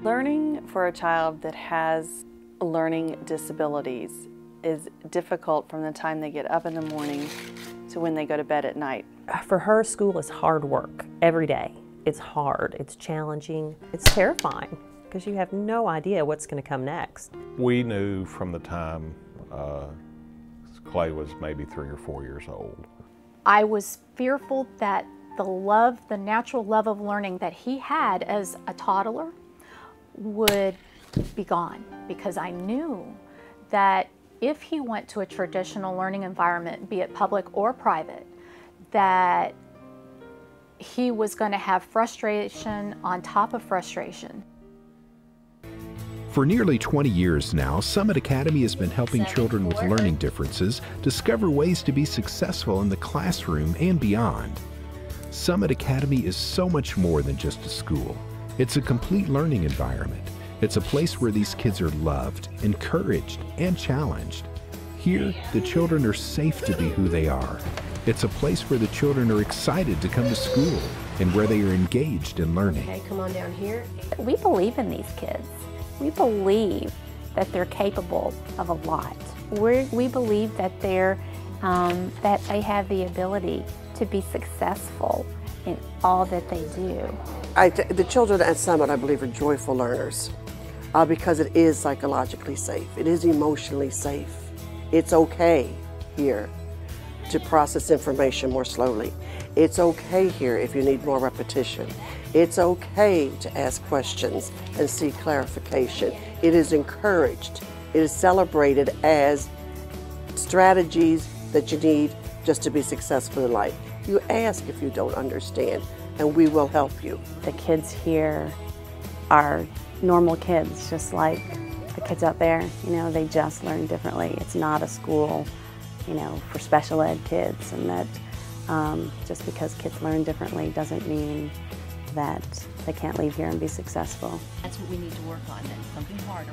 Learning for a child that has learning disabilities is difficult from the time they get up in the morning to when they go to bed at night. For her, school is hard work every day. It's hard, it's challenging, it's terrifying because you have no idea what's going to come next. We knew from the time Clay was maybe 3 or 4 years old. I was fearful that the natural love of learning that he had as a toddler would be gone, because I knew that if he went to a traditional learning environment, be it public or private, that he was going to have frustration on top of frustration. For nearly 20 years now, Summit Academy has been helping children with learning differences discover ways to be successful in the classroom and beyond. Summit Academy is so much more than just a school. It's a complete learning environment. It's a place where these kids are loved, encouraged, and challenged. Here, the children are safe to be who they are. It's a place where the children are excited to come to school and where they are engaged in learning. Okay, come on down here. We believe in these kids. We believe that they're capable of a lot. We believe that that they have the ability to be successful in all that they do. The children at Summit, I believe, are joyful learners because it is psychologically safe. It is emotionally safe. It's okay here to process information more slowly. It's okay here if you need more repetition. It's okay to ask questions and seek clarification. It is encouraged. It is celebrated as strategies that you need just to be successful in life. You ask if you don't understand, and we will help you. The kids here are normal kids, just like the kids out there. You know, they just learn differently. It's not a school, you know, for special ed kids, and that just because kids learn differently doesn't mean that they can't leave here and be successful. That's what we need to work on, then, something harder.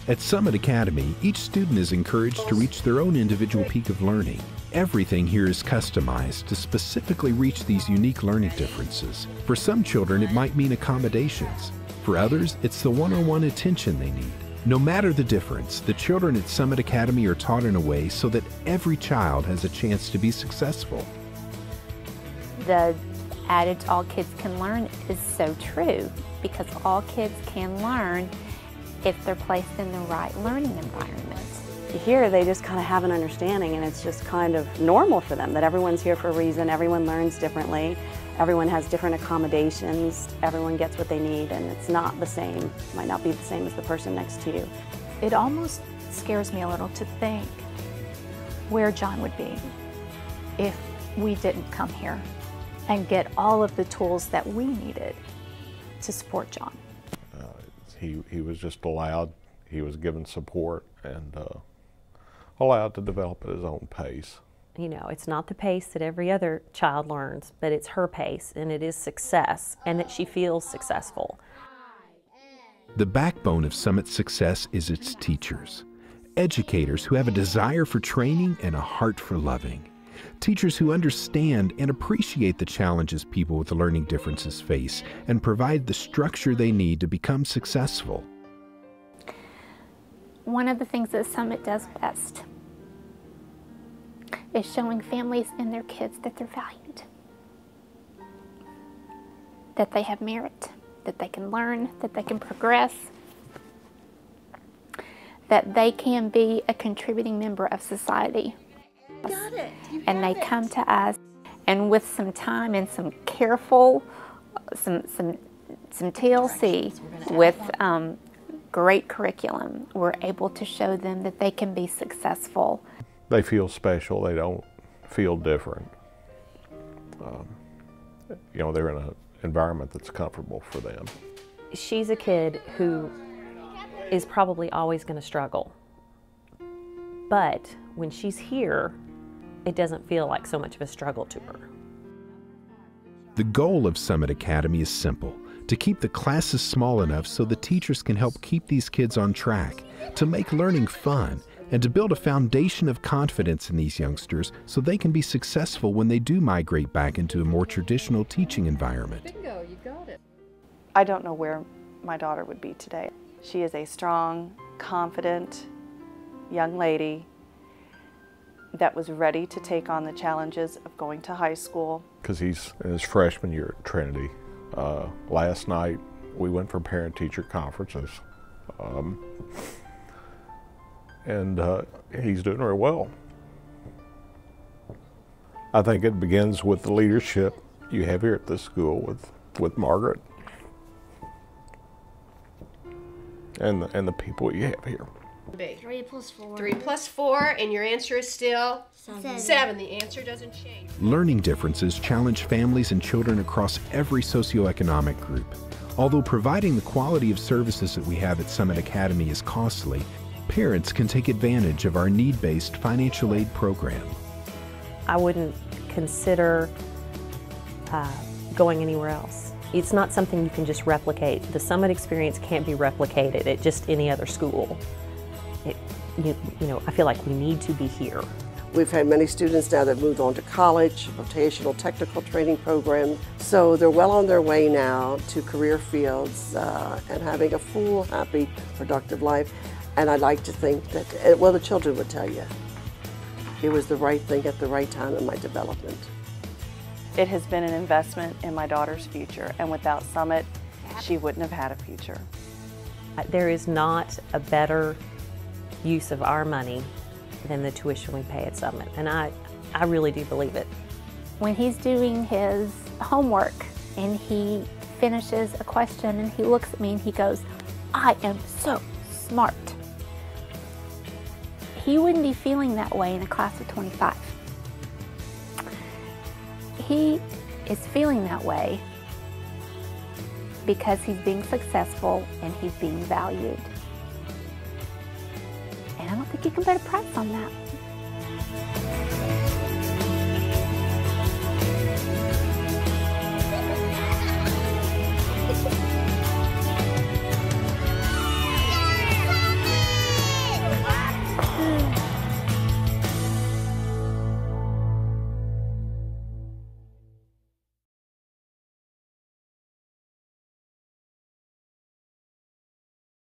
At Summit Academy, each student is encouraged to reach their own individual peak of learning. Everything here is customized to specifically reach these unique learning differences. For some children, it might mean accommodations. For others, it's the one-on-one attention they need. No matter the difference, the children at Summit Academy are taught in a way so that every child has a chance to be successful. The adage, all kids can learn, is so true, because all kids can learn if they're placed in the right learning environment. Here they just kind of have an understanding, and it's just kind of normal for them that everyone's here for a reason, everyone learns differently, everyone has different accommodations, everyone gets what they need, and it's not the same, might not be the same as the person next to you. It almost scares me a little to think where John would be if we didn't come here and get all of the tools that we needed to support John. He was just allowed, he was given support and allowed to develop at his own pace. You know, it's not the pace that every other child learns, but it's her pace, and it is success, and that she feels successful. The backbone of Summit's success is its teachers. Educators who have a desire for training and a heart for loving. Teachers who understand and appreciate the challenges people with learning differences face and provide the structure they need to become successful. One of the things that Summit does best is showing families and their kids that they're valued, that they have merit, that they can learn, that they can progress, that they can be a contributing member of society. And they come to us, and with some time and some careful, some TLC with great curriculum, we're able to show them that they can be successful. They feel special, they don't feel different. You know, they're in an environment that's comfortable for them. She's a kid who is probably always going to struggle, but when she's here, it doesn't feel like so much of a struggle to her. The goal of Summit Academy is simple: to keep the classes small enough so the teachers can help keep these kids on track, to make learning fun, and to build a foundation of confidence in these youngsters so they can be successful when they do migrate back into a more traditional teaching environment. I don't know where my daughter would be today. She is a strong, confident young lady that was ready to take on the challenges of going to high school. Because he's in his freshman year at Trinity. Last night we went for parent-teacher conferences. And he's doing very well. I think it begins with the leadership you have here at this school with Margaret and the people you have here. 3 plus 4. 3 plus 4, and your answer is still 7. The answer doesn't change. Learning differences challenge families and children across every socioeconomic group. Although providing the quality of services that we have at Summit Academy is costly, parents can take advantage of our need-based financial aid program. I wouldn't consider going anywhere else. It's not something you can just replicate. The Summit experience can't be replicated at just any other school. You know, I feel like we need to be here. We've had many students now that moved on to college, vocational technical training programs, so they're well on their way now to career fields and having a full, happy, productive life. And I'd like to think that, well, the children would tell you, it was the right thing at the right time in my development. It has been an investment in my daughter's future, and without Summit, she wouldn't have had a future. There is not a better use of our money than the tuition we pay at Summit, and I really do believe it. When he's doing his homework and he finishes a question and he looks at me and he goes, "I am so smart." He wouldn't be feeling that way in a class of 25. He is feeling that way because he's being successful and he's being valued. And I don't think you can put a price on that.